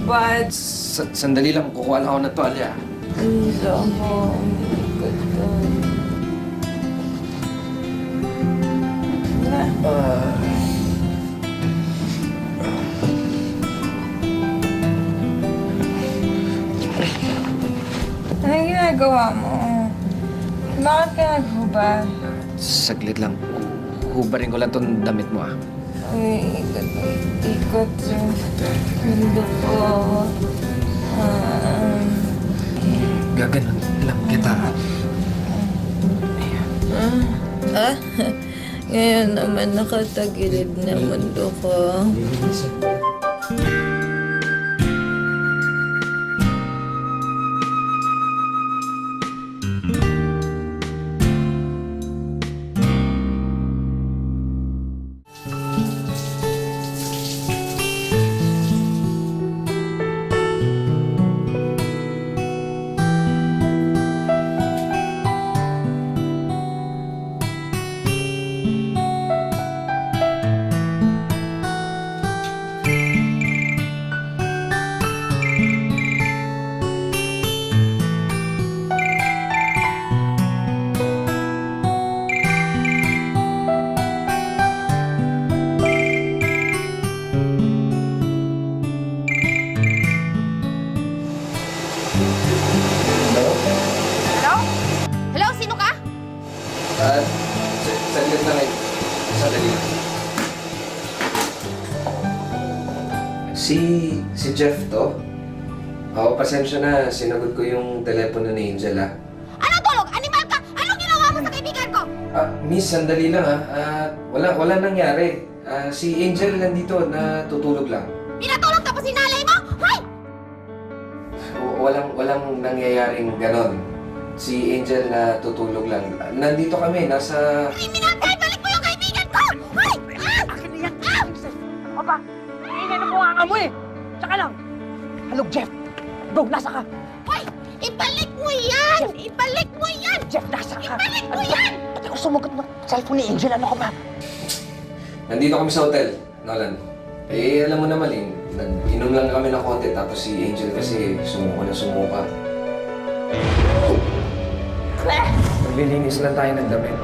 hubad. Sandali lang, kukuha lang ako ng tuwalya. Hindi ako. Anong ginagawa mo? Bakit ka naghubad? Saglit lang. Hubarin ko lang tong damit mo, ah. Uy, ikot yung mundo ko. Gaganon lang kita. Ngayon naman nakatagilid na mundo ko. Hello? Hello? Sino ka? Saglit lang eh. Sandali lang. Si Jeff to? Oo, pasensya na. Sinagot ko yung telepono ni Angel, ah. Anong tulog? Animal ka? Anong ginawa mo sa kaibigan ko? Miss, sandali lang, ah. Wala nangyari. Si Angel nandito, natutulog lang. Pinatulog tapos sinalay mo? Hoy! Walang nangyayaring ganon. Si Angel na tutulog lang. Nandito kami, nasa... Kriminal ka! Balik mo yung kaibigan ko! Hoy! Akin na yan! Ano ba? Iingay na bunganga mo eh! Tsaka lang! Hello, Jeff! Bro, nasa ka? Hoy! Ibalik mo yan! Ibalik mo yan! Jeff, nasa ka? Ibalik mo Ano ba? yan! Ba't ako sumagot ng cellphone ni Angel? Ano ka ba? Nandito kami sa hotel, Nolan. Eh, alam mo naman eh, nag-inom lang kami ng konti tapos si Angel kasi sumuko na sumuka. Naglilinis lang tayo ng damit.